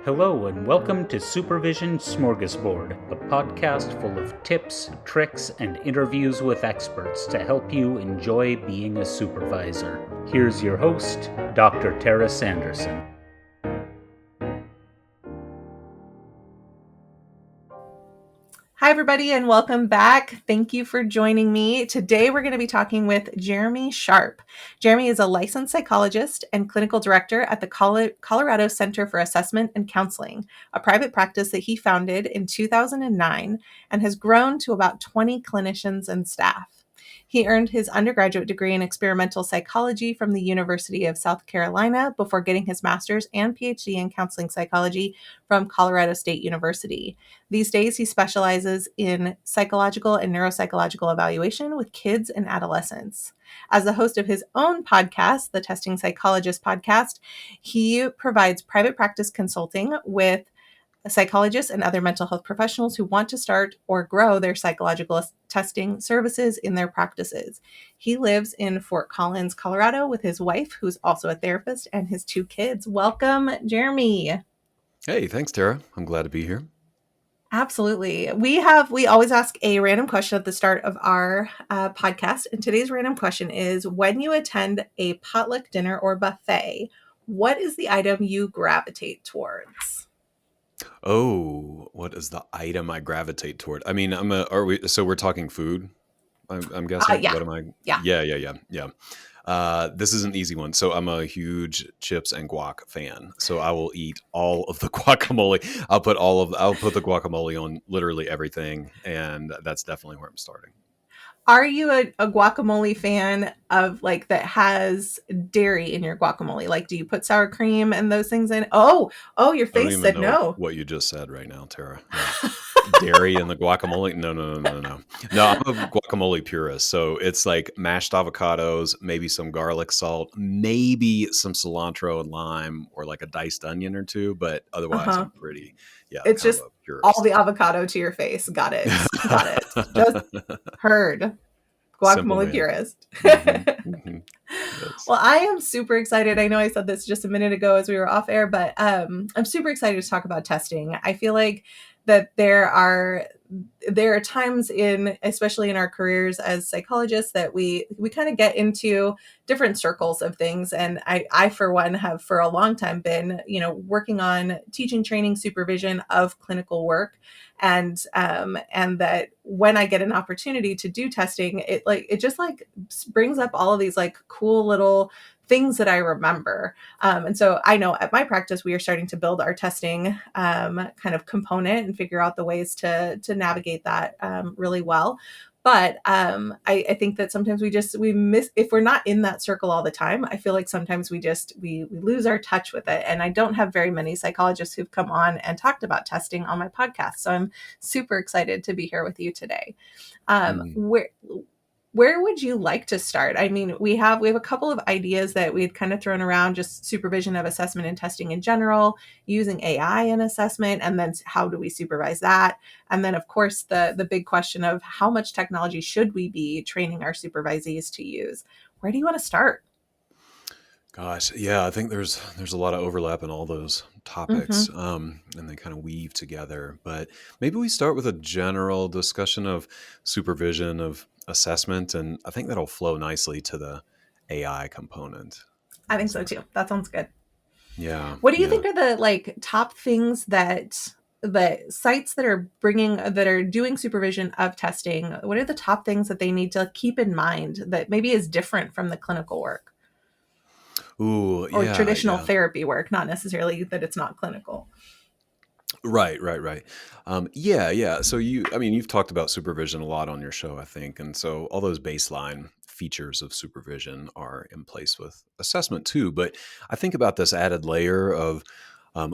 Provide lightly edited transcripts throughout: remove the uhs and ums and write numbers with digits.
Hello and welcome to Supervision Smörgåsbord, a podcast full of tips, tricks, and interviews with experts to help you enjoy being a supervisor. Here's your host, Dr. Tara Sanderson. Hi, everybody, and welcome back. Thank you for joining me. Today, we're going to be talking with Jeremy Sharp. Jeremy is a licensed psychologist and clinical director at the Colorado Center for Assessment and Counseling, a private practice that he founded in 2009 and has grown to about 20 clinicians and staff. He earned his undergraduate degree in experimental psychology from the University of South Carolina before getting his master's and PhD in counseling psychology from Colorado State University. These days, he specializes in psychological and neuropsychological evaluation with kids and adolescents. As the host of his own podcast, the Testing Psychologist podcast, he provides private practice consulting with psychologists and other mental health professionals who want to start or grow their psychological testing services in their practices. He lives in Fort Collins, Colorado, with his wife, who's also a therapist, and his two kids. Welcome, Jeremy. Hey, thanks, Tara. I'm glad to be here. Absolutely. We always ask a random question at the start of our podcast. And today's random question is, when you attend a potluck dinner or buffet, what is the item you gravitate towards? Oh, what is the item I gravitate toward? I mean, so we're talking food, I'm guessing? Yeah. What am I? Yeah. Yeah. This is an easy one. So I'm a huge chips and guac fan. So I will eat all of the guacamole. I'll put the guacamole on literally everything. And that's definitely where I'm starting. Are you a guacamole fan of that has dairy in your guacamole? Like, do you put sour cream and those things in? Oh, your face said no. What you just said right now, Tara. No. Dairy in the guacamole? No. No, I'm a guacamole purist. So it's like mashed avocados, maybe some garlic salt, maybe some cilantro and lime, or like a diced onion or two. But otherwise, I'm pretty, it's just all the avocado to your face. Got it. Just heard. Guacamole purist. Mm-hmm. Yes. Well, I am super excited. I know I said this just a minute ago as we were off air, but I'm super excited to talk about testing. I feel like that there are times especially in our careers as psychologists, that we kind of get into different circles of things. And I for one have for a long time been, working on teaching, training, supervision of clinical work. And that when I get an opportunity to do testing, it just brings up all of these cool little things that I remember. And so I know at my practice, we are starting to build our testing kind of component and figure out the ways to navigate that really well. But I think that sometimes we miss, if we're not in that circle all the time. I feel like sometimes we lose our touch with it. And I don't have very many psychologists who've come on and talked about testing on my podcast. So I'm super excited to be here with you today. Where would you like to start? I mean, we have a couple of ideas that we'd kind of thrown around, just supervision of assessment and testing in general, using AI in assessment, and then how do we supervise that? And then, of course, the big question of how much technology should we be training our supervisees to use? Where do you want to start? Gosh, yeah, I think there's a lot of overlap in all those topics, and they kind of weave together. But maybe we start with a general discussion of supervision of assessment, and I think that'll flow nicely to the AI component. I think so too. That sounds good. Yeah. What do you think are the top things that the sites that are doing supervision of testing, what are the top things that they need to keep in mind that maybe is different from the clinical work? Or traditional therapy work, not necessarily that it's not clinical. Right. Yeah. So you've talked about supervision a lot on your show, I think. And so all those baseline features of supervision are in place with assessment too. But I think about this added layer of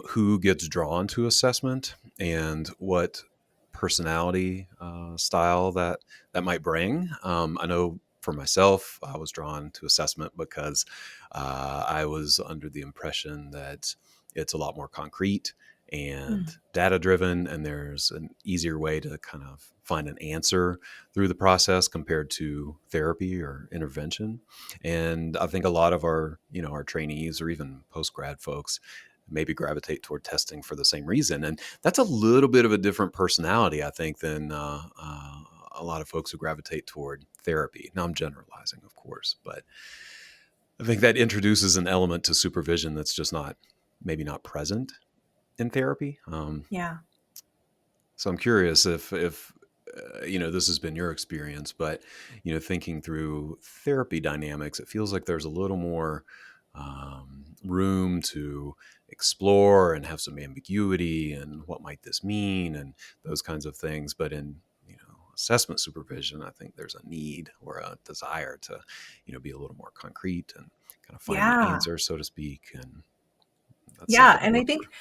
who gets drawn to assessment and what personality style that might bring. I know for myself, I was drawn to assessment because I was under the impression that it's a lot more concrete and data driven, and there's an easier way to kind of find an answer through the process compared to therapy or intervention. And I think a lot of our trainees or even post-grad folks maybe gravitate toward testing for the same reason. And that's a little bit of a different personality, I think, than a lot of folks who gravitate toward therapy. Now, I'm generalizing, of course, but I think that introduces an element to supervision that's just maybe not present in therapy. Yeah. So I'm curious if this has been your experience, but thinking through therapy dynamics, it feels like there's a little more room to explore and have some ambiguity and what might this mean and those kinds of things. But in assessment supervision, I think there's a need or a desire to be a little more concrete and kind of find the Yeah. answer, so to speak. And that's Yeah. something to And I look think, for.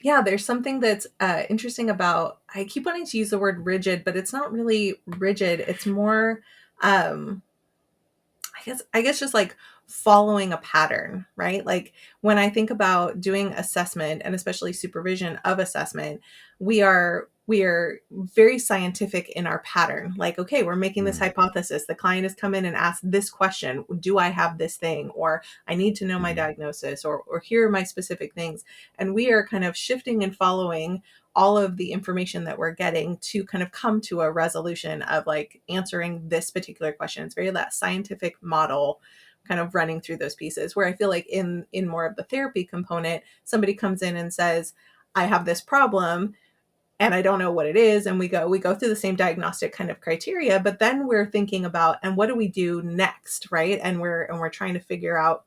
yeah, there's something that's interesting about, I keep wanting to use the word rigid, but it's not really rigid. It's more, um, I guess just like following a pattern, right? Like when I think about doing assessment and especially supervision of assessment, we are very scientific in our pattern. Like, okay, we're making this Mm, hypothesis. The client has come in and asked this question, do I have this thing? Or I need to know my mhm. diagnosis, or here are my specific things. And we are kind of shifting and following all of the information that we're getting to kind of come to a resolution of like answering this particular question. It's very that scientific model kind of running through those pieces, where I feel like in more of the therapy component, somebody comes in and says, I have this problem and I don't know what it is. And we go through the same diagnostic kind of criteria, but then we're thinking about, and what do we do next? Right. And we're trying to figure out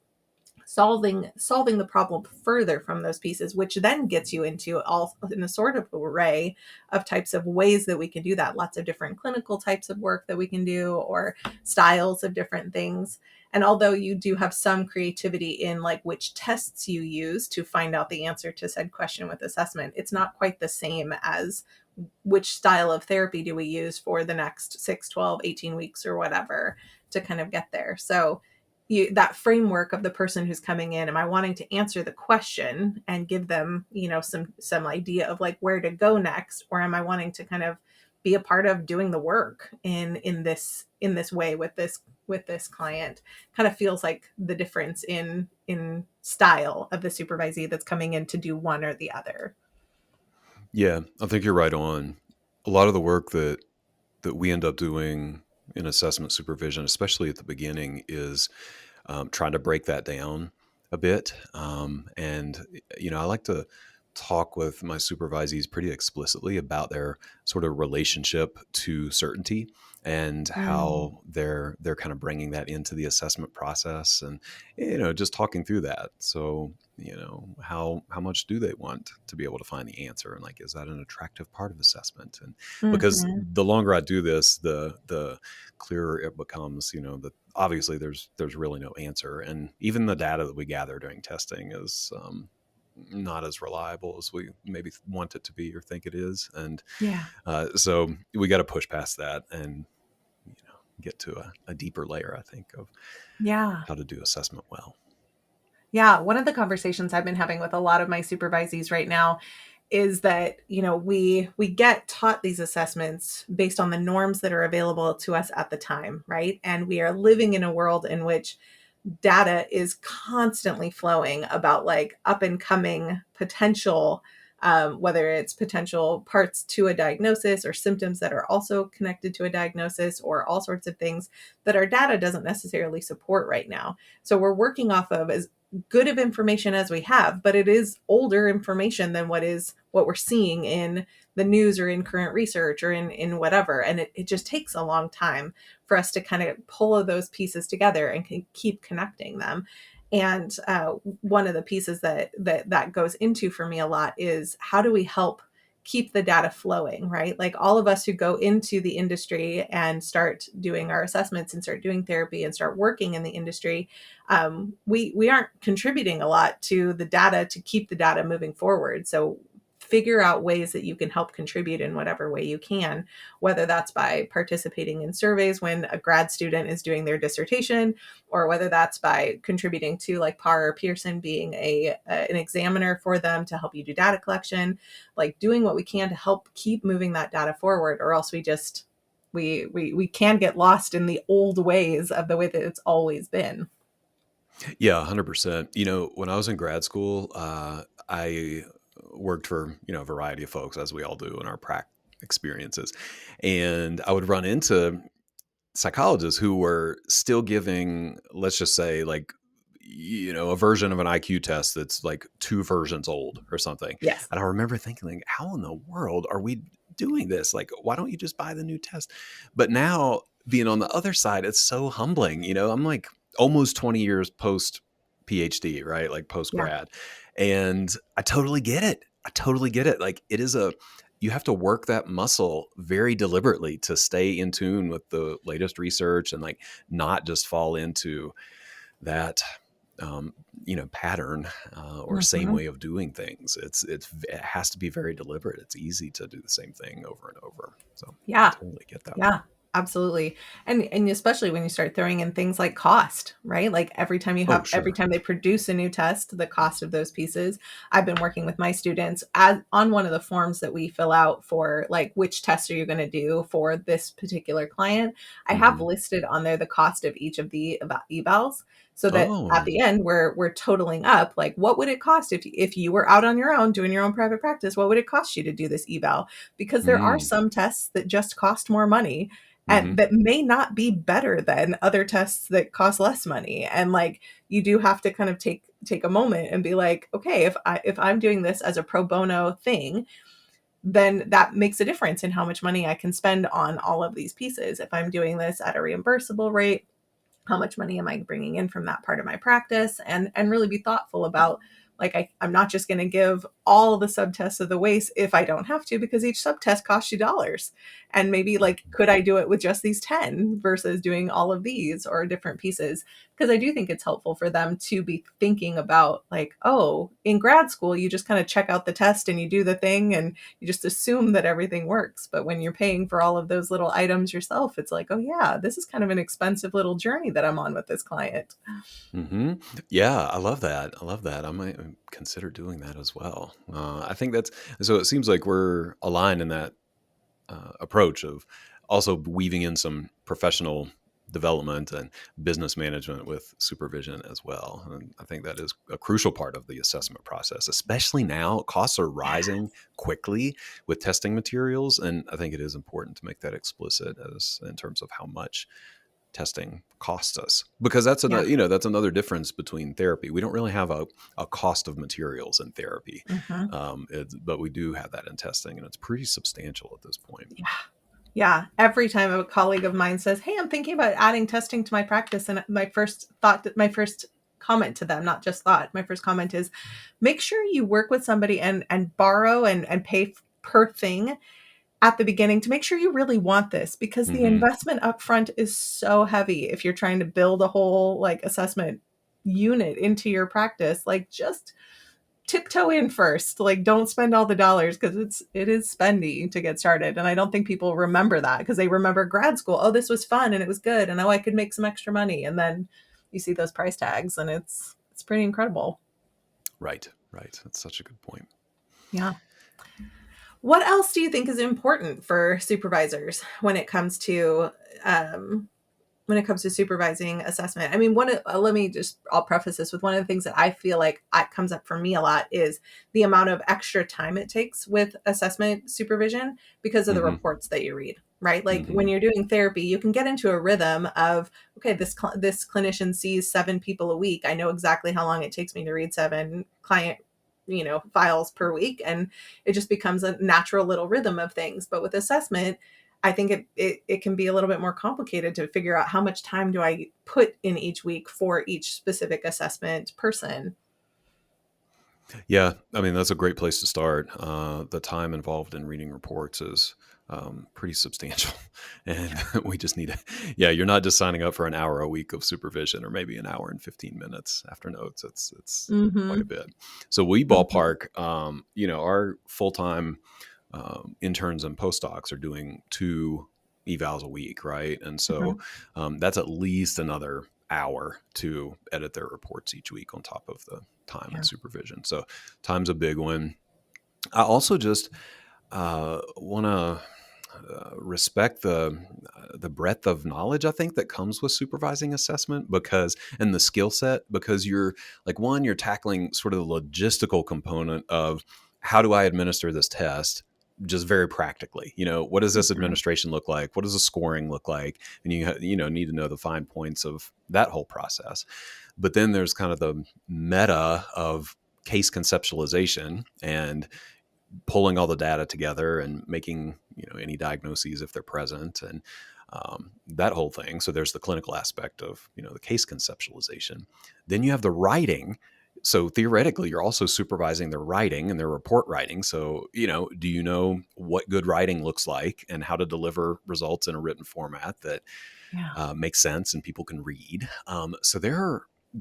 solving the problem further from those pieces, which then gets you into all in a sort of array of types of ways that we can do that. Lots of different clinical types of work that we can do, or styles of different things. And although you do have some creativity in like which tests you use to find out the answer to said question with assessment, it's not quite the same as which style of therapy do we use for the next 6, 12, 18 weeks or whatever to kind of get there. So that framework of the person who's coming in, am I wanting to answer the question and give them, some idea of like where to go next, or am I wanting to kind of be a part of doing the work in this way with this client? Kind of feels like the difference in style of the supervisee that's coming in to do one or the other. Yeah, I think you're right on. A lot of the work that we end up doing in assessment supervision, especially at the beginning, is trying to break that down a bit. And I like to talk with my supervisees pretty explicitly about their sort of relationship to certainty and Mm. how they're kind of bringing that into the assessment process, and just talking through that. So how much do they want to be able to find the answer, and like, is that an attractive part of assessment? And because Mhm. the longer I do this, the clearer it becomes, that obviously there's really no answer, and even the data that we gather during testing is not as reliable as we maybe want it to be or think it is. And Yeah. so we got to push past that and get to a deeper layer, I think, of Yeah. how to do assessment well. Yeah, one of the conversations I've been having with a lot of my supervisees right now is that, we get taught these assessments based on the norms that are available to us at the time, right? And we are living in a world in which data is constantly flowing about like up and coming potential, whether it's potential parts to a diagnosis or symptoms that are also connected to a diagnosis, or all sorts of things that our data doesn't necessarily support right now. So we're working off of as good of information as we have, but it is older information than what we're seeing in the news or in current research or in whatever. And it just takes a long time for us to kind of pull those pieces together and can keep connecting them. And one of the pieces that goes into for me a lot is, how do we help keep the data flowing, right? Like all of us who go into the industry and start doing our assessments and start doing therapy and start working in the industry, we aren't contributing a lot to the data to keep the data moving forward. So figure out ways that you can help contribute in whatever way you can, whether that's by participating in surveys when a grad student is doing their dissertation, or whether that's by contributing to like Parr or Pearson being an examiner for them to help you do data collection, like doing what we can to help keep moving that data forward, or else we can get lost in the old ways of the way that it's always been. Yeah, 100%. When I was in grad school, I worked for, a variety of folks, as we all do in our experiences. And I would run into psychologists who were still giving, let's just say, like, a version of an IQ test that's like 2 versions old or something. Yes. And I remember thinking, like, how in the world are we doing this? Like, why don't you just buy the new test? But now, being on the other side, it's so humbling. I'm like almost 20 years post PhD, right? Like post Yeah. grad. And I totally get it. Like, you have to work that muscle very deliberately to stay in tune with the latest research and like not just fall into that pattern or same way of doing things. It has to be very deliberate. It's easy to do the same thing over and over. So I Yeah. totally get that. Yeah, absolutely. And especially when you start throwing in things like cost, right? Like every time Oh, every sure. time they produce a new test, the cost of those pieces. I've been working with my students on one of the forms that we fill out for like which tests are you going to do for this particular client. I have Mm-hmm. listed on there the cost of each of the evals so that at Oh. the end we're totaling up like what would it cost if you were out on your own doing your own private practice, what would it cost you to do this eval? Because there are Mm. some tests that just cost more money and Mm-hmm. that may not be better than other tests that cost less money. And like you do have to kind of take a moment and be like, okay, if I'm doing this as a pro bono thing, then that makes a difference in how much money I can spend on all of these pieces. If I'm doing this at a reimbursable rate, how much money am I bringing in from that part of my practice, and really be thoughtful about like I'm not just going to give all the subtests of the waist if I don't have to, because each subtest costs you dollars. And maybe like, could I do it with just these 10 versus doing all of these or different pieces? Because I do think it's helpful for them to be thinking about like, oh, in grad school, you just kind of check out the test and you do the thing and you just assume that everything works. But when you're paying for all of those little items yourself, it's like, oh yeah, this is kind of an expensive little journey that I'm on with this client. Mm-hmm. Yeah, I love that. I might consider doing that as well. I think that's so. It seems like we're aligned in that approach of also weaving in some professional development and business management with supervision as well. And I think that is a crucial part of the assessment process, especially now. Costs are rising quickly with testing materials, and I think it is important to make that explicit as in terms of how much testing costs us, because that's Yeah. another that's another difference between therapy. We don't really have a cost of materials in therapy, Mhm. but we do have that in testing, and it's pretty substantial at this point. Yeah. Yeah. Every time a colleague of mine says, hey, I'm thinking about adding testing to my practice. And my first comment to them, not just thought, my first comment is make sure you work with somebody and borrow and pay per thing at the beginning to make sure you really want this, because the Hmm. investment upfront is so heavy if you're trying to build a whole like assessment unit into your practice. Like just tiptoe in first. Like don't spend all the dollars, because it is spendy to get started. And I don't think people remember that because they remember grad school. Oh, this was fun and it was good and oh, I could make some extra money. And then you see those price tags and it's pretty incredible. Right, right. That's such a good point. Yeah. What else do you think is important for supervisors um, when it comes to supervising assessment? I mean, I'll preface this with one of the things that I feel like comes up for me a lot is the amount of extra time it takes with assessment supervision because of the Hmm. reports that you read, right? Like when Hmm. you're doing therapy, you can get into a rhythm of, okay, this clinician sees 7 people a week. I know exactly how long it takes me to read 7 client files per week, and it just becomes a natural little rhythm of things. But with assessment, I think it can be a little bit more complicated to figure out how much time do I put in each week for each specific assessment person. Yeah, I mean, that's a great place to start. The time involved in reading reports is pretty substantial. And we just need to, yeah, you're not just signing up for an hour a week of supervision or maybe an hour and 15 minutes after notes. It's quite a Mm-hmm. bit. So we Mm-hmm. ballpark, our full-time interns and postdocs are doing 2 evals a week, right? And so Mm-hmm. that's at least another hour to edit their reports each week on top of the time Yeah. and supervision. So time's a big one. I also just want to respect the breadth of knowledge I think that comes with supervising assessment, and the skill set, because you're like, one, you're tackling sort of the logistical component of how do I administer this test, just very practically. What does this Mhm. administration look like? What does the scoring look like? And you need to know the fine points of that whole process. But then there's kind of the meta of case conceptualization and pulling all the data together and making any diagnoses if they're present, and that whole thing. So there's the clinical aspect of the case conceptualization. Then you have the writing. So theoretically, you're also supervising their writing and their report writing. So do you know what good writing looks like and how to deliver results in a written format that Yeah. makes sense and people can read. So there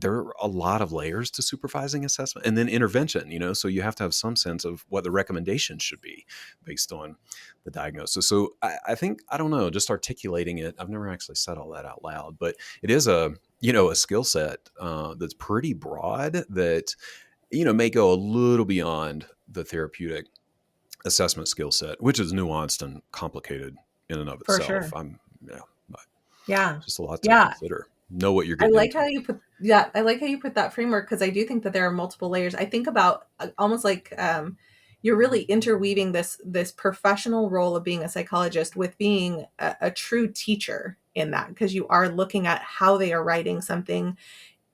are a lot of layers to supervising assessment, and then intervention. So you have to have some sense of what the recommendations should be based on the diagnosis. So I think, I don't know, just articulating it. I've never actually said all that out loud, but it is a skill set that's pretty broad that may go a little beyond the therapeutic assessment skill set, which is nuanced and complicated in and of For itself. sure. But Yeah. just a lot to Yeah. consider. Know what you're I getting like into. how you put yeah, I like how you put that framework because I do think that there are multiple layers. I think about almost like you're really interweaving this professional role of being a psychologist with being a true teacher in that, because you are looking at how they are writing something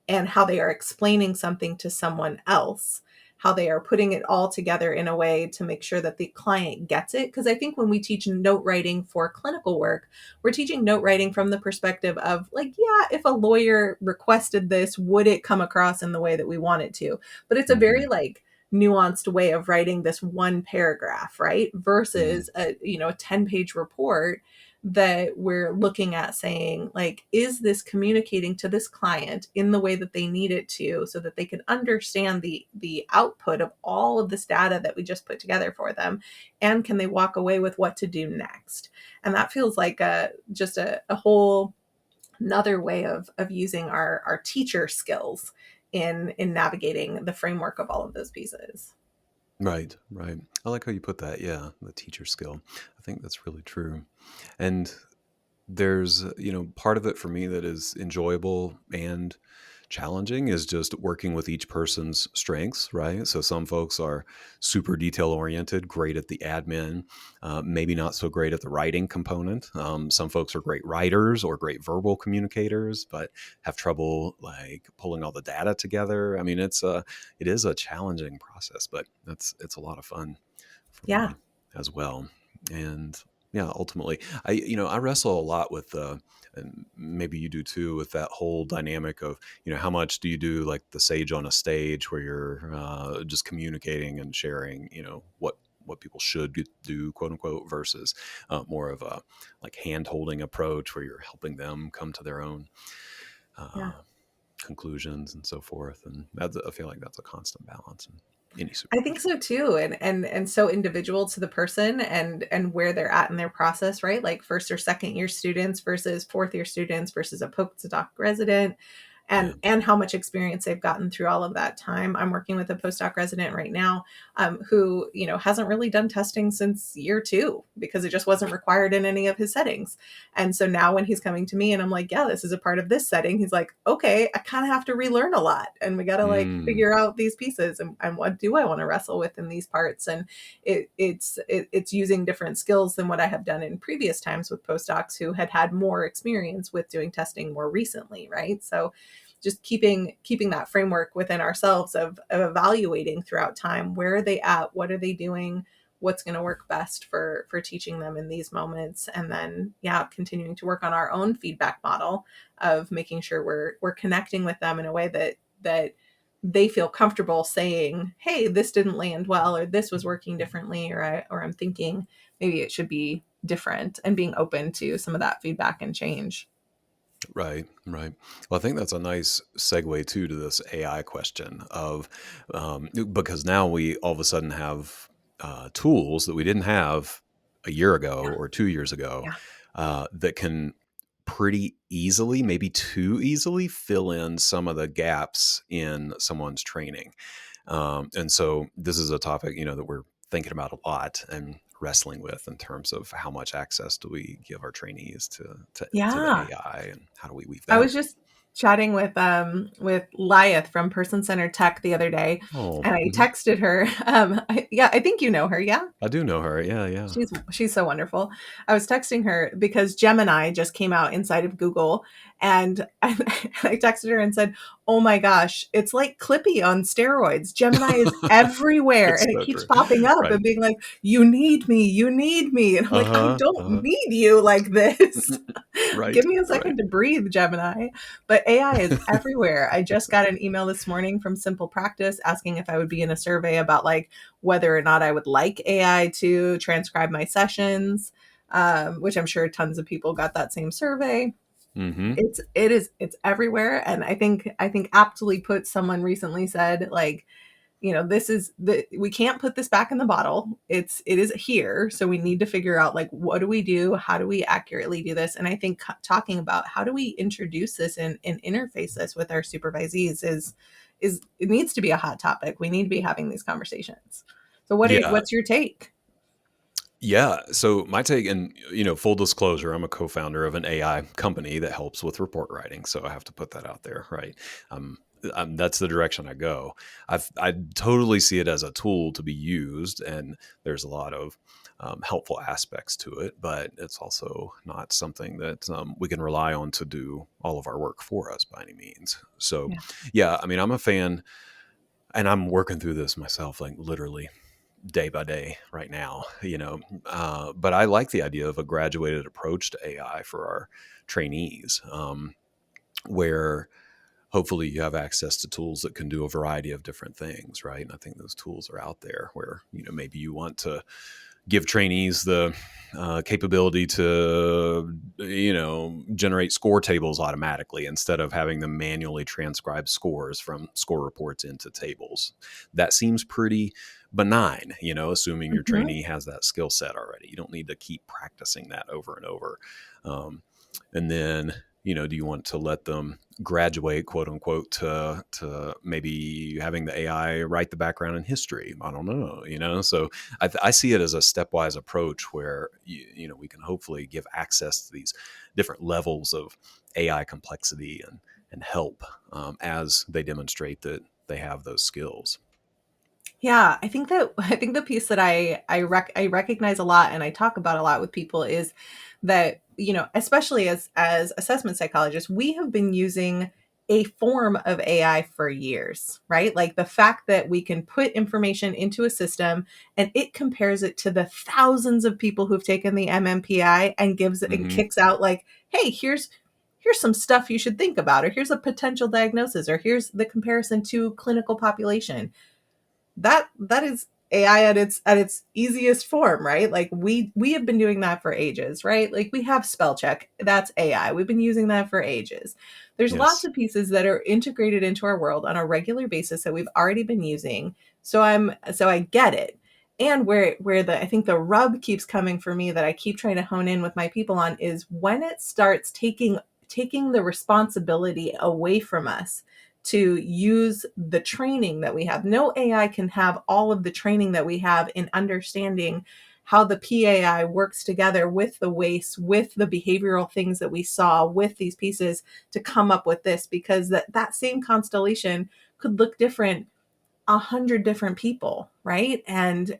and how they are explaining something to someone else, how they are putting it all together in a way to make sure that the client gets it. Because I think when we teach note writing for clinical work, we're teaching note writing from the perspective of, like, yeah, if a lawyer requested this, would it come across in the way that we want it to? But it's a Mm-hmm. very like nuanced way of writing this one paragraph, right? Mm-hmm. Versus a 10-page report that we're looking at saying, like, is this communicating to this client in the way that they need it to, so that they can understand the output of all of this data that we just put together for them, and can they walk away with what to do next? And that feels like a whole another way of using our teacher skills in navigating the framework of all of those pieces. Right, right. I like how you put that. Yeah, the teacher skill. I think that's really true. And there's, part of it for me that is enjoyable and challenging is just working with each person's strengths, right? So some folks are super detail oriented, great at the admin, maybe not so great at the writing component. Some folks are great writers or great verbal communicators, but have trouble like pulling all the data together. I mean, it is a challenging process, but it's a lot of fun for Yeah. me as well. And yeah, ultimately, I wrestle a lot with and maybe you do too, with that whole dynamic of how much do you do like the sage on a stage where you're just communicating and sharing what people should do, quote unquote, versus more of a like hand holding approach where you're helping them come to their own Yeah. uh, conclusions and so forth. And I feel like that's a constant balance in any I think supervision. so too, and so individual to the person and where they're at in their process, right? Like first or second year students versus fourth year students versus a postdoc resident, Yeah. and how much experience they've gotten through all of that time. I'm working with a postdoc resident right now, who hasn't really done testing since year two because it just wasn't required in any of his settings. And so now when he's coming to me and I'm like, yeah, this is a part of this setting, he's like, okay, I kind of have to relearn a lot, and we got to like Mm, figure out these pieces, and what do I want to wrestle with in these parts. And it's using different skills than what I have done in previous times with postdocs who had more experience with doing testing more recently, right? So just keeping that framework within ourselves of evaluating throughout time, where are they at, what are they doing, what's going to work best for teaching them in these moments, and then yeah, continuing to work on our own feedback model of making sure we're connecting with them in a way that they feel comfortable saying, hey, this didn't land well, or this was working differently, or I'm thinking maybe it should be different, and being open to some of that feedback and change. right, right. Well, I think that's a nice segue too to this AI question of because now we all of a sudden have tools that we didn't have a year ago Yeah. or 2 years ago Yeah. that can pretty easily, maybe too easily, fill in some of the gaps in someone's training. And so this is a topic that we're thinking about a lot and wrestling with in terms of how much access do we give our trainees to the Yeah. AI, and how do we weave I that was in? just chatting with Lyeth from Person Centered Tech the other day, Oh, and I texted her. I think you know her. Yeah. I do know her. Yeah, yeah. She's so wonderful. I was texting her because Gemini just came out inside of Google, and I texted her and said, "Oh my gosh, it's like Clippy on steroids. Gemini is everywhere, It's and it so keeps true. popping up Right. and being like, 'You need me, you need me,' and I'm like, 'I Uh-huh. don't Uh-huh. need you like this. Right. Give me a Right. second to breathe, Gemini.'" But AI is everywhere. I just got an email this morning from Simple Practice asking if I would be in a survey about like whether or not I would like AI to transcribe my sessions, which I'm sure tons of people got that same survey. Mm-hmm. It's everywhere, and I think aptly put, someone recently said like, this is we can't put this back in the bottle. It is here, so we need to figure out like what do we do, how do we accurately do this, and I think talking about how do we introduce this and interface this with our supervisees is it needs to be a hot topic. We need to be having these conversations. So Yeah. what's your take? Yeah. So my take, and full disclosure, I'm a co-founder of an AI company that helps with report writing. So I have to put that out there, right? Um, that's the direction I go. I totally see it as a tool to be used, and there's a lot of helpful aspects to it, but it's also not something that we can rely on to do all of our work for us by any means. So, Yeah. yeah, I mean, I'm a fan, and I'm working through this myself, like literally day by day right now, but I like the idea of a graduated approach to AI for our trainees, where hopefully you have access to tools that can do a variety of different things, right? And I think those tools are out there where, maybe you want to give trainees the capability to, generate score tables automatically instead of having them manually transcribe scores from score reports into tables. That seems pretty benign, assuming your Mhm. trainee has that skill set already. You don't need to keep practicing that over and over. And then, do you want to let them graduate, quote unquote, to maybe having the AI write the background in history? I don't know, So I see it as a stepwise approach where we can hopefully give access to these different levels of AI complexity and help as they demonstrate that they have those skills. Yeah, I think the piece that I recognize a lot and I talk about a lot with people is that, especially as assessment psychologists, we have been using a form of AI for years, right? Like the fact that we can put information into a system and it compares it to the thousands of people who've taken the MMPI and gives it and Hmm. kicks out like, "Hey, here's some stuff you should think about," or "Here's a potential diagnosis," or "Here's the comparison to clinical population." That is AI at its easiest form, right? Like we have been doing that for ages, right? Like we have spell check. That's AI. We've been using that for ages. There's lots Yes. of pieces that are integrated into our world on a regular basis that we've already been using. So I get it. And where the I think the rub keeps coming for me that I keep trying to hone in with my people on is when it starts taking the responsibility away from us to use the training that we have. No AI can have all of the training that we have in understanding how the PAI works together with the waste, with the behavioral things that we saw, with these pieces to come up with this, because that same constellation could look different 100 different people, right? And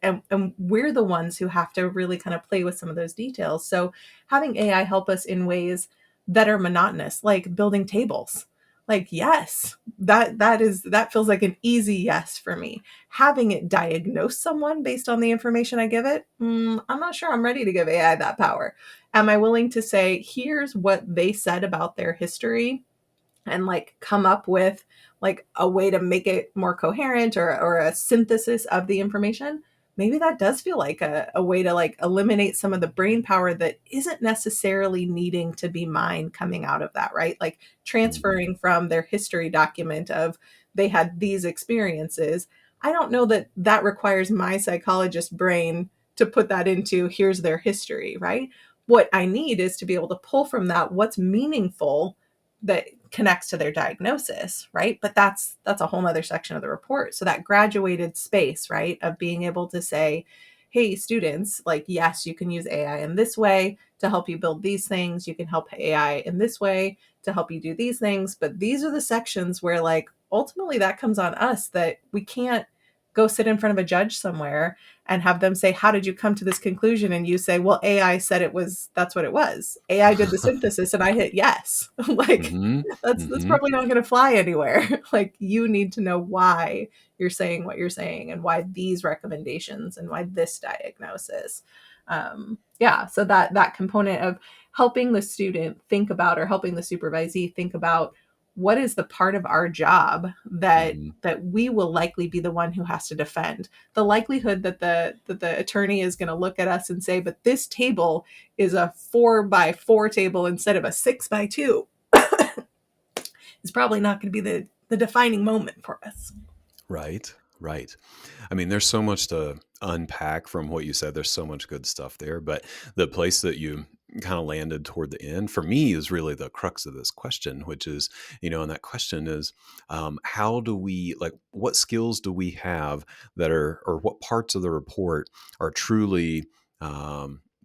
we're the ones who have to really kind of play with some of those details. So having AI help us in ways that are monotonous, like building tables. Like, yes, that feels like an easy yes for me. Having it diagnose someone based on the information I give it, I'm not sure I'm ready to give AI that power. Am I willing to say, here's what they said about their history and like come up with like a way to make it more coherent or a synthesis of the information? Maybe that does feel like a way to like eliminate some of the brain power that isn't necessarily needing to be mined coming out of that, right? Like Hmm. transferring from their history document of they had these experiences. I don't know that that requires my psychologist brain to put that into here's their history, right? What I need is to be able to pull from that what's meaningful that connects to their diagnosis, right? But that's a whole other section of the report. So that graduated space, right, of being able to say, hey, students, like, yes, you can use AI in this way to help you build these things. You can help AI in this way to help you do these things. But these are the sections where, like, ultimately that comes on us, that we can't go sit in front of a judge somewhere and have them say, how did you come to this conclusion? And you say, well, AI said that's what it was. AI did the synthesis and I hit yes. Like, Hmm. that's Hmm. probably not going to fly anywhere. Like, you need to know why you're saying what you're saying and why these recommendations and why this diagnosis. Yeah. So that component of helping the student think about, or helping the supervisee think about, what is the part of our job that Hmm. we will likely be the one who has to defend. The likelihood that the attorney is going to look at us and say, but this table is a 4x4 table instead of a 6x2, is probably not going to be the defining moment for us. Right, right. I mean, there's so much to unpack from what you said. There's so much good stuff there, but the place that you kind of landed toward the end for me is really the crux of this question, which is, and that question is, how do we, like, what skills do we have that are, or what parts of the report are truly,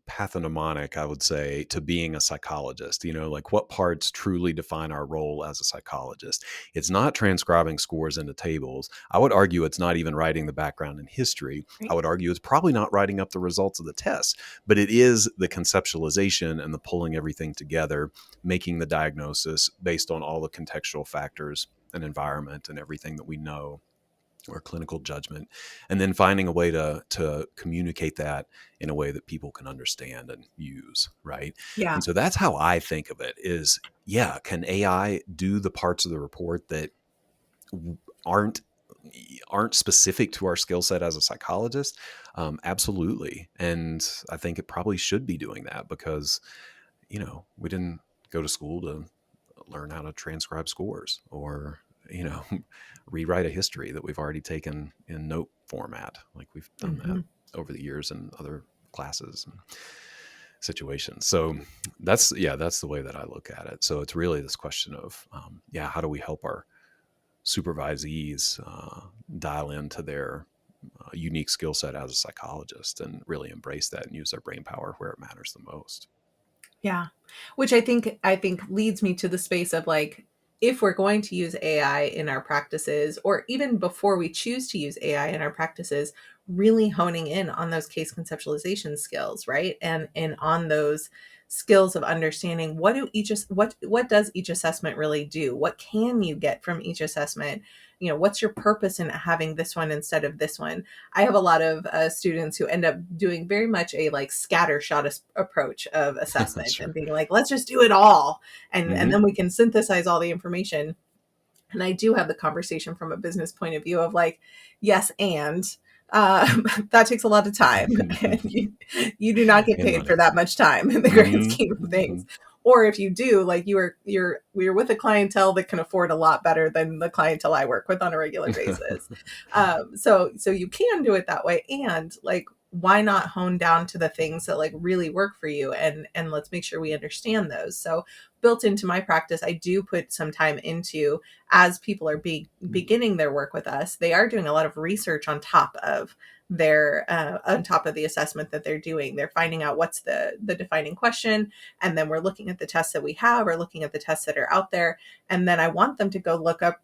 pathognomonic, I would say, to being a psychologist? Like, what parts truly define our role as a psychologist? It's not transcribing scores into tables. I would argue it's not even writing the background and history. I Right. would argue it's probably not writing up the results of the test, but it is the conceptualization and the pulling everything together, making the diagnosis based on all the contextual factors and environment and everything that we know, or clinical judgment, and then finding a way to communicate that in a way that people can understand and use, right? Yeah. And so that's how I think of it is, yeah, can AI do the parts of the report that aren't specific to our skill set as a psychologist? Absolutely. And I think it probably should be doing that because, we didn't go to school to learn how to transcribe scores or, you know, rewrite a history that we've already taken in note format. Like, we've done that Mm-hmm. over the years in other classes and situations. So that's the way that I look at it. So it's really this question of, how do we help our supervisees dial into their unique skill set as a psychologist and really embrace that and use their brain power where it matters the most. Yeah. Which I think leads me to the space of, like, if we're going to use AI in our practices, or even before we choose to use AI in our practices, really honing in on those case conceptualization skills, right? And on those skills of understanding, what does each assessment really do? What can you get from each assessment? What's your purpose in having this one instead of this one? I have a lot of students who end up doing very much a, like, scattershot approach of assessment and Sure. being like, let's just do it all. And Hmm. then we can synthesize all the information. And I do have the conversation from a business point of view of, like, yes, and that takes a lot of time. And you do not get And paid for money. that much time in the grand Hmm. scheme of Hmm. things. Or if you do, like, you're with a clientele that can afford a lot better than the clientele I work with on a regular basis. So you can do it that way. And, like, why not hone down to the things that, like, really work for you, and let's make sure we understand those. So built into my practice, I do put some time into, as people are beginning their work with us, they are doing a lot of research on top of on top of the assessment that they're doing. They're finding out what's the defining question, and then we're looking at the tests that we have, or looking at the tests that are out there, and then I want them to go look up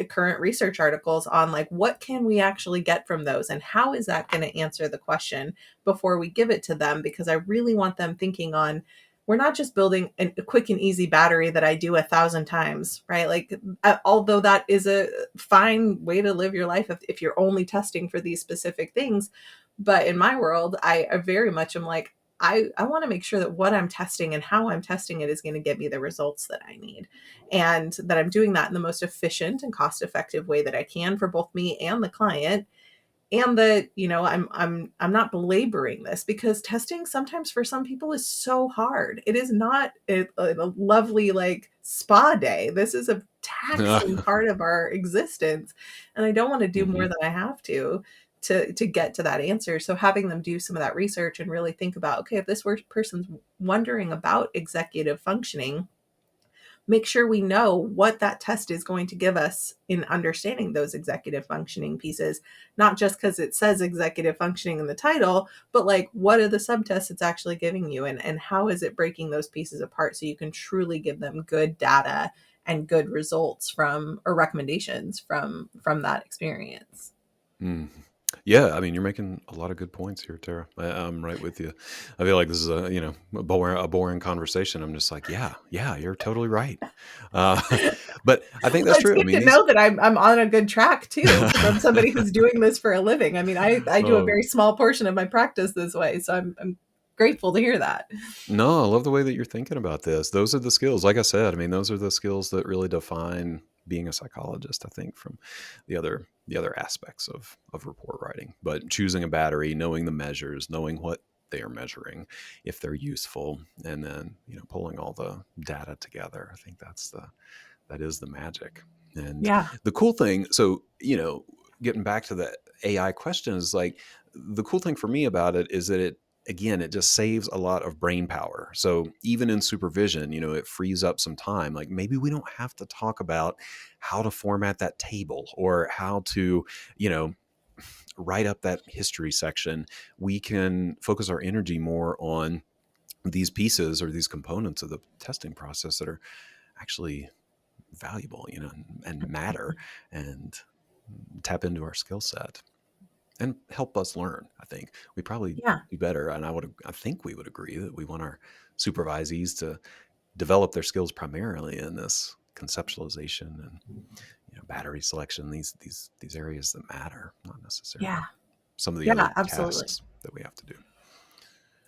current research articles on, like, what can we actually get from those, and how is that going to answer the question before we give it to them, because I really want them thinking on, we're not just building a quick and easy battery that I do 1,000 times, right? Like, although that is a fine way to live your life if you're only testing for these specific things. But in my world, I very much am like, I want to make sure that what I'm testing and how I'm testing it is going to get me the results that I need. And that I'm doing that in the most efficient and cost effective way that I can for both me and the client. And that, I'm not belaboring this, because testing sometimes for some people is so hard. It is not a lovely, like, spa day. This is a taxing part of our existence, and I don't want to do more Hmm. than I have to get to that answer. So having them do some of that research and really think about, okay, if this person's wondering about executive functioning, make sure we know what that test is going to give us in understanding those executive functioning pieces, not just because it says executive functioning in the title, but like what are the subtests it's actually giving you, and how is it breaking those pieces apart so you can truly give them good data and good results from, or recommendations from that experience. Mm. Yeah, I mean, you're making a lot of good points here, Tara. I'm right with you. I feel like this is a boring conversation. I'm just like, yeah, you're totally right. Uh, but I think Well, that's it's true. I good mean, to these. know that I'm on a good track too, because I'm somebody who's doing this for a living. I mean, I do a Oh, very small portion of my practice this way, so I'm grateful to hear that. no, I love the way that you're thinking about this. Those are the skills. Like I said, I mean, those are the skills that really define being a psychologist, I think, from the other aspects of report writing. But choosing a battery, knowing the measures, knowing what they are measuring, if they're useful, and then, pulling all the data together. I think that is the magic. And Yeah, the cool thing, so, getting back to the AI question, is like, the cool thing for me about it is that it just saves a lot of brain power. So even in supervision, it frees up some time. Like, maybe we don't have to talk about how to format that table or how to, you know, write up that history section. We can focus our energy more on these pieces or these components of the testing process that are actually valuable, and matter, and tap into our skill set and help us learn. I think we probably yeah, do better, and I think we would agree that we want our supervisees to develop their skills primarily in this conceptualization and, battery selection, these areas that matter, not necessarily yeah, some of the other yeah, absolutely. tasks that we have to do.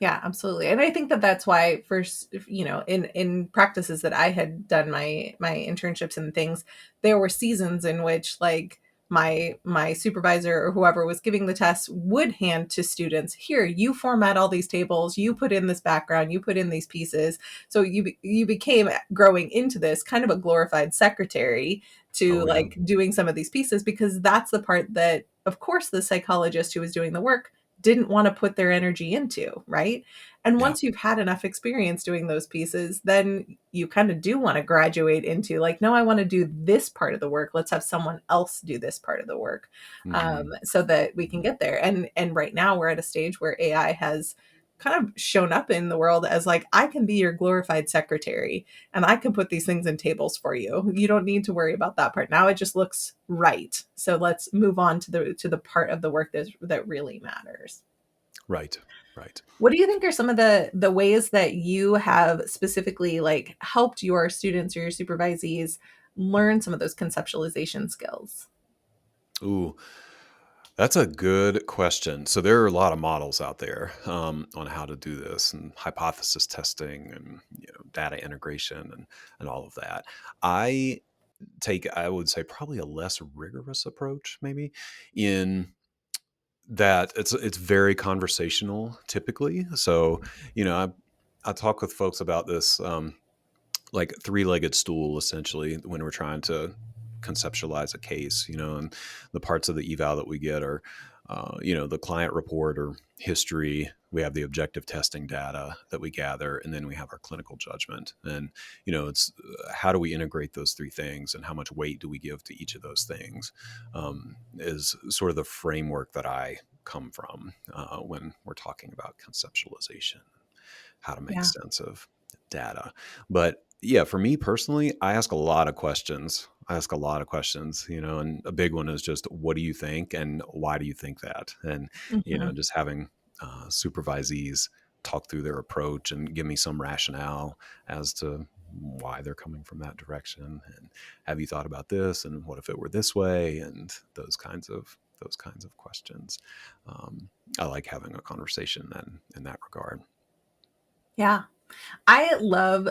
Yeah, absolutely. And I think that that's why first, in practices that I had done my internships and things, there were seasons in which like my supervisor or whoever was giving the test would hand to students, here, you format all these tables, you put in this background, you put in these pieces. So you became, growing into this, kind of a glorified secretary to Oh, yeah. like doing some of these pieces, because that's the part that of course the psychologist who was doing the work didn't want to put their energy into, right? And Yeah. once you've had enough experience doing those pieces, then you kind of do want to graduate into like, no, I want to do this part of the work. Let's have someone else do this part of the work, Hmm. so that we can get there. And right now we're at a stage where AI has kind of shown up in the world as like, I can be your glorified secretary and I can put these things in tables for you. You don't need to worry about that part. Now it just looks right. So let's move on to the part of the work that really matters. Right. Right. What do you think are some of the ways that you have specifically like helped your students or your supervisees learn some of those conceptualization skills? Ooh, that's a good question. So there are a lot of models out there, on how to do this, and hypothesis testing, and, data integration, and all of that. I I would say, probably a less rigorous approach, maybe, in that it's very conversational typically. So, I talk with folks about this, like three-legged stool, essentially, when we're trying to conceptualize a case, and the parts of the eval that we get are, the client report or history. We have the objective testing data that we gather, and then we have our clinical judgment. And, it's how do we integrate those three things, and how much weight do we give to each of those things, is sort of the framework that I come from, when we're talking about conceptualization, how to make Yeah. sense of data. But yeah, for me personally, I ask a lot of questions. And a big one is just, what do you think and why do you think that? And, Mhm. just having supervisees talk through their approach and give me some rationale as to why they're coming from that direction. And have you thought about this? And what if it were this way? And those kinds of questions. I like having a conversation then in that regard. Yeah. I love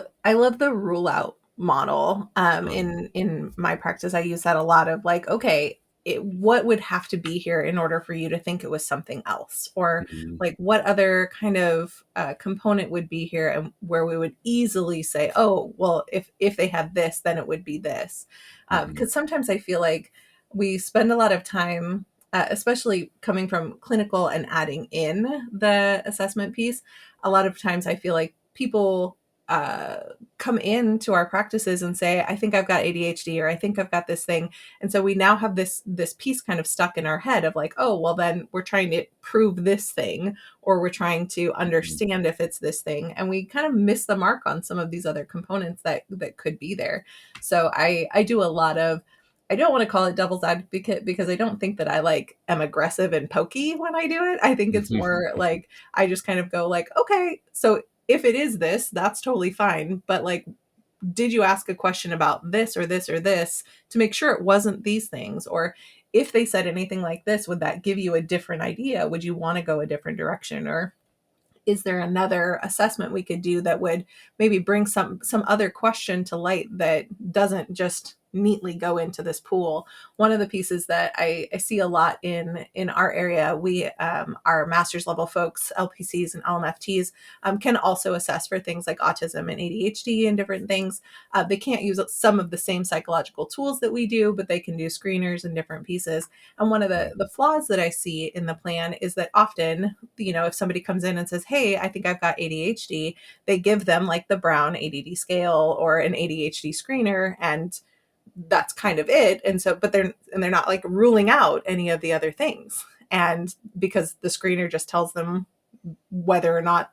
the rule out model. Um, In my practice, I use that a lot of like, okay, what would have to be here in order for you to think it was something else, or mhm, like what other kind of component would be here, and where we would easily say, oh, well, if they had this, then it would be this. mhm. Because sometimes I feel like we spend a lot of time. Especially coming from clinical and adding in the assessment piece, a lot of times I feel like people come into our practices and say, I think I've got ADHD, or I think I've got this thing. And so we now have this piece kind of stuck in our head of like, oh, well, then we're trying to prove this thing, or we're trying to Mhm. understand if it's this thing. And we kind of miss the mark on some of these other components that could be there. So I do a lot of, I don't want to call it devil's advocate, because I don't think that I like am aggressive and pokey when I do it. I think it's more like I just kind of go like, okay, so if it is this, that's totally fine. But like, did you ask a question about this or this or this to make sure it wasn't these things? Or if they said anything like this, would that give you a different idea? Would you want to go a different direction? Or is there another assessment we could do that would maybe bring some other question to light that doesn't just neatly go into this pool? One of the pieces that I see a lot in our area, we our master's level folks, LPCs and LMFTs, can also assess for things like autism and ADHD and different things. They can't use some of the same psychological tools that we do, but they can do screeners and different pieces. And one of the flaws that I see in the plan is that often, if somebody comes in and says, hey, I think I've got ADHD, they give them like the Brown ADD scale or an ADHD screener, and that's kind of it. And so, but they're not like ruling out any of the other things. And because the screener just tells them whether or not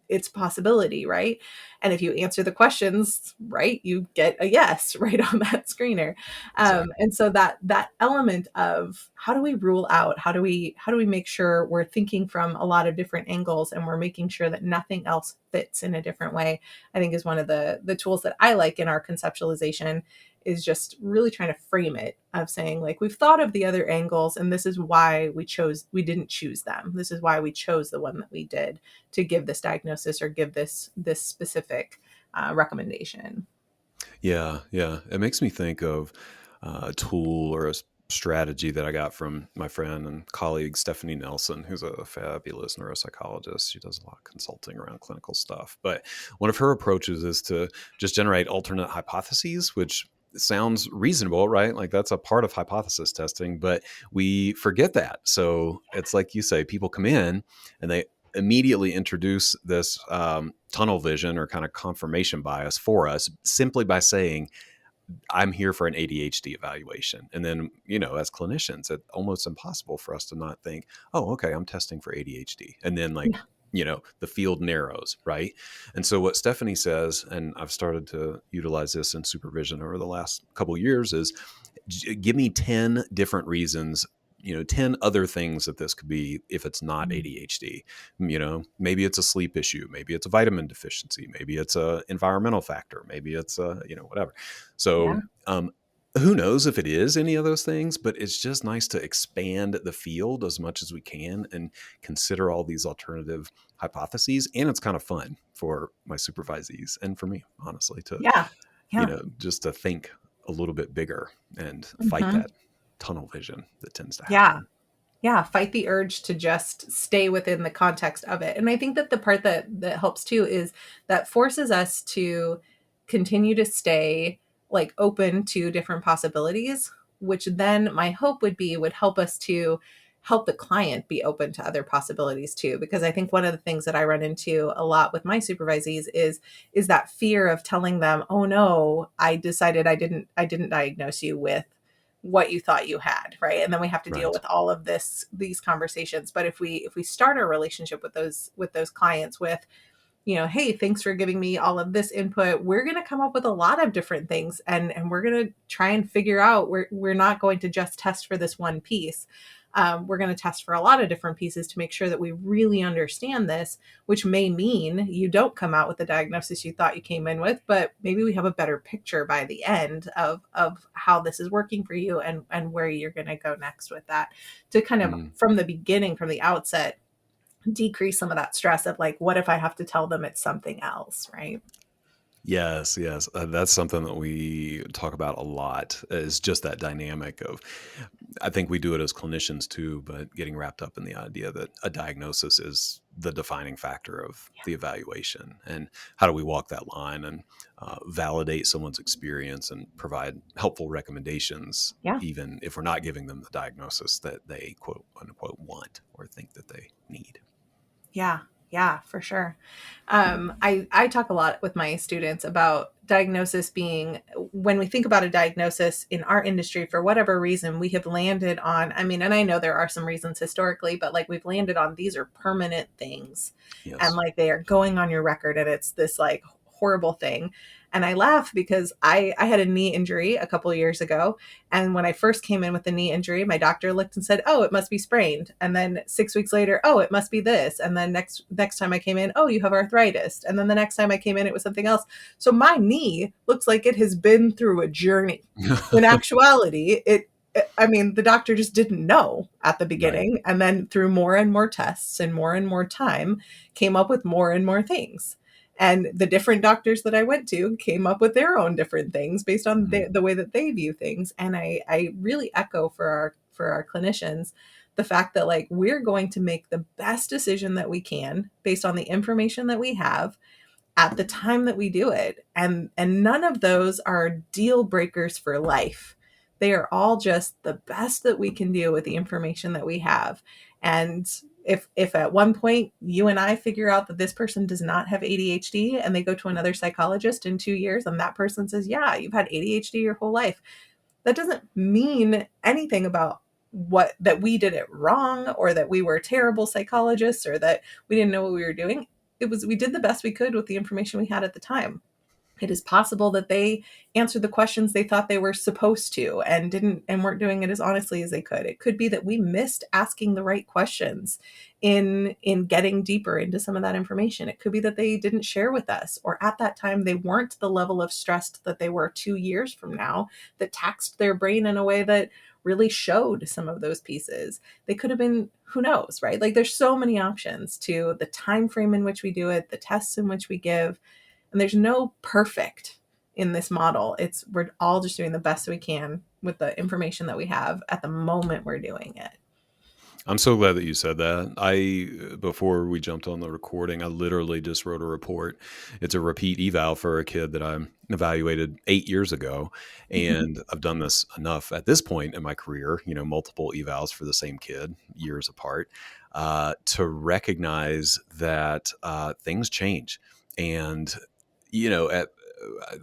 it's a possibility, right? And if you answer the questions right, you get a yes right on that screener. Exactly. And so that element of how do we rule out, how do we make sure we're thinking from a lot of different angles, and we're making sure that nothing else fits in a different way, I think is one of the tools that I like in our conceptualization, is just really trying to frame it of saying like, we've thought of the other angles, and this is why we didn't choose them. This is why we chose the one that we did to give this diagnosis or give this specific recommendation. Yeah, yeah. It makes me think of a tool or a strategy that I got from my friend and colleague Stephanie Nelson, who's a fabulous neuropsychologist. She does a lot of consulting around clinical stuff. But one of her approaches is to just generate alternate hypotheses, which sounds reasonable, right? Like that's a part of hypothesis testing, but we forget that. So it's like you say, people come in and they immediately introduce this tunnel vision or kind of confirmation bias for us simply by saying, I'm here for an ADHD evaluation. And then, as clinicians, it's almost impossible for us to not think, oh, okay, I'm testing for ADHD. And then, like, Yeah. the field narrows, right? And so, what Stephanie says, and I've started to utilize this in supervision over the last couple of years, is give me 10 different reasons, 10 other things that this could be if it's not ADHD. Maybe it's a sleep issue, maybe it's a vitamin deficiency, maybe it's a environmental factor, maybe it's a, whatever. So, Yeah. who knows if it is any of those things, but it's just nice to expand the field as much as we can and consider all these alternative hypotheses. And it's kind of fun for my supervisees and for me, honestly, to, Yeah. Yeah. just to think a little bit bigger and fight Mhm. that tunnel vision that tends to Yeah. happen. Yeah, fight the urge to just stay within the context of it. And I think that the part that helps too is that forces us to continue to stay like open to different possibilities, which then my hope would help us to help the client be open to other possibilities too. Because I think one of the things that I run into a lot with my supervisees is that fear of telling them, oh no, I decided I didn't diagnose you with what you thought you had, right? And then we have to deal Right. with all of these conversations. But if we start our relationship with those clients with, hey, thanks for giving me all of this input, we're going to come up with a lot of different things, and we're going to try and figure out, we're not going to just test for this one piece. We're going to test for a lot of different pieces to make sure that we really understand this, which may mean you don't come out with the diagnosis you thought you came in with, but maybe we have a better picture by the end of how this is working for you, and where you're going to go next with that, to kind of Mm. from the beginning, from the outset, decrease some of that stress of like, what if I have to tell them it's something else, right? Yes, yes. That's something that we talk about a lot, is just that dynamic of, I think we do it as clinicians too, but getting wrapped up in the idea that a diagnosis is the defining factor of the evaluation. And how do we walk that line and validate someone's experience and provide helpful recommendations, Yeah. even if we're not giving them the diagnosis that they quote unquote want or think that they need. Yeah. Yeah, for sure. I talk a lot with my students about diagnosis being, when we think about a diagnosis in our industry, for whatever reason, we have landed on, I mean, and I know there are some reasons historically, but like we've landed on these are permanent things and Yes. like they are going on your record and it's this like horrible thing. And I laugh because I had a knee injury a couple of years ago. And when I first came in with the knee injury, my doctor looked and said, "Oh, it must be sprained." And then 6 weeks later, "Oh, it must be this." And then next time I came in, "Oh, you have arthritis." And then the next time I came in, it was something else. So my knee looks like it has been through a journey. In actuality, I mean, the doctor just didn't know at the Right. beginning. And then through more and more tests and more time, came up with more and more things. And the different doctors that I went to came up with their own different things based on Mhm. the way that they view things. And I really echo for our clinicians the fact that like we're going to make the best decision that we can based on the information that we have at the time that we do it. And none of those are deal breakers for life. They are all just the best that we can do with the information that we have. And if at one point you and I figure out that this person does not have ADHD and they go to another psychologist in 2 years and that person says, "Yeah, you've had ADHD your whole life," that doesn't mean anything about what that we did it wrong or that we were terrible psychologists or that we didn't know what we were doing. It was, we did the best we could with the information we had at the time. It is possible that they answered the questions they thought they were supposed to and didn't and weren't doing it as honestly as they could. It could be that we missed asking the right questions in getting deeper into some of that information. It could be that they didn't share with us, or at that time they weren't the level of stressed that they were 2 years from now, that taxed their brain in a way that really showed some of those pieces. They could have been, who knows, right? Like there's so many options to the time frame in which we do it, the tests in which we give, and there's no perfect in this model. It's, we're all just doing the best we can with the information that we have at the moment we're doing it. I'm so glad that you said that. Before we jumped on the recording, I literally just wrote a report. It's a repeat eval for a kid that I evaluated 8 years ago. And I've done this enough at this point in my career, multiple evals for the same kid years apart, to recognize that things change. And, at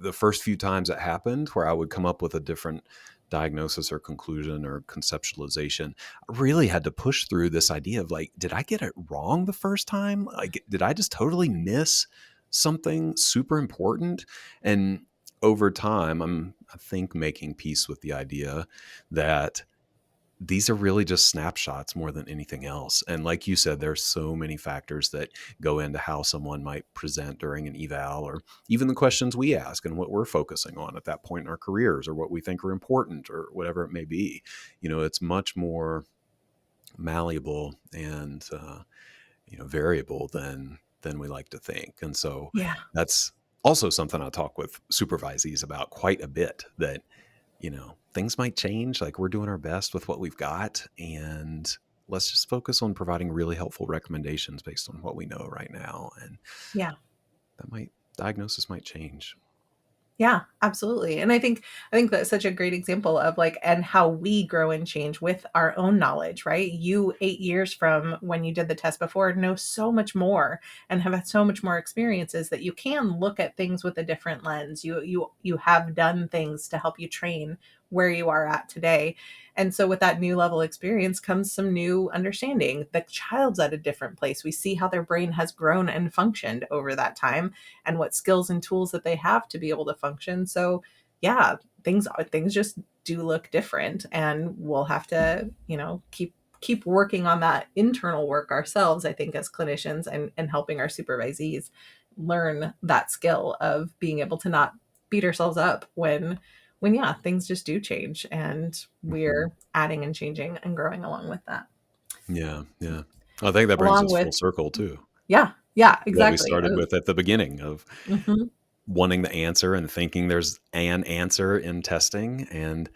the first few times it happened where I would come up with a different diagnosis or conclusion or conceptualization, I really had to push through this idea of like, did I get it wrong the first time? Like, did I just totally miss something super important? And over time, I think, making peace with the idea that these are really just snapshots more than anything else. And like you said, there's so many factors that go into how someone might present during an eval, or even the questions we ask and what we're focusing on at that point in our careers, or what we think are important, or whatever it may be. It's much more malleable and variable than we like to think. And so Yeah. that's also something I talk with supervisees about quite a bit, that things might change. Like, we're doing our best with what we've got, and let's just focus on providing really helpful recommendations based on what we know right now. And Yeah. diagnosis might change. Yeah, absolutely. And I think that's such a great example of like, and how we grow and change with our own knowledge, right? You 8 years from when you did the test before know so much more and have had so much more experiences that you can look at things with a different lens. You have done things to help you train where you are at today. And so with that new level experience comes some new understanding. The child's at a different place. We see how their brain has grown and functioned over that time and what skills and tools that they have to be able to function. So yeah, things just do look different, and we'll have to, keep working on that internal work ourselves, I think, as clinicians, and helping our supervisees learn that skill of being able to not beat ourselves up when yeah, things just do change and Mhm. we're adding and changing and growing along with that. Yeah, yeah. I think that brings Along us with, full circle too. yeah, What we exactly. started with at the beginning of Mhm. wanting the answer and thinking there's an answer in testing, and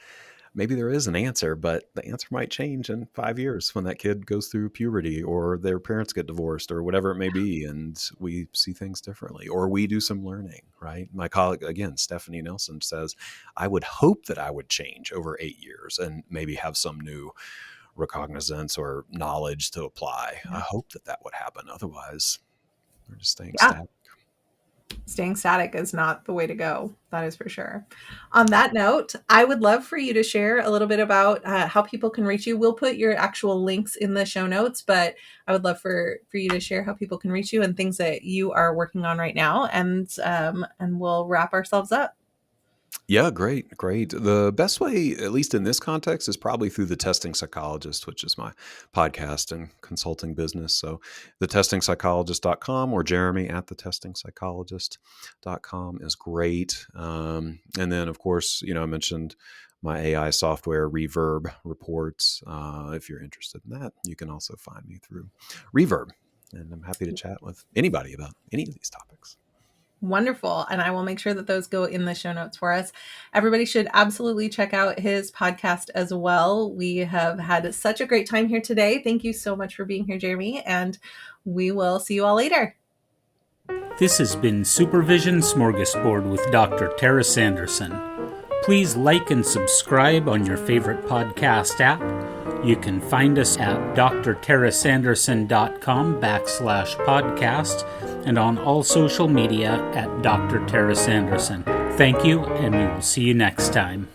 maybe there is an answer, but the answer might change in 5 years when that kid goes through puberty, or their parents get divorced, or whatever it may be. And we see things differently, or we do some learning, right? My colleague, again, Stephanie Nelson, says, I would hope that I would change over 8 years and maybe have some new recognizance or knowledge to apply. I Yeah. hope that would happen. Otherwise, Or just staying Yeah. static. Staying static is not the way to go. That is for sure. On that note, I would love for you to share a little bit about how people can reach you. We'll put your actual links in the show notes, but I would love for you to share how people can reach you and things that you are working on right now. And we'll wrap ourselves up. Yeah, great. The best way, at least in this context, is probably through The Testing Psychologist, which is my podcast and consulting business. So thetestingpsychologist.com or Jeremy at thetestingpsychologist.com is great. And then, of course, I mentioned my AI software, Reverb Reports. If you're interested in that, you can also find me through Reverb. And I'm happy to chat with anybody about any of these topics. Wonderful. And I will make sure that those go in the show notes for us. Everybody should absolutely check out his podcast as well. We have had such a great time here today. Thank you so much for being here, Jeremy. And we will see you all later. This has been Supervision Smörgåsbord with Dr. Tara Sanderson. Please like and subscribe on your favorite podcast app. You can find us at drtarasanderson.com/podcast and on all social media at Dr. Tara Sanderson. Thank you, and we will see you next time.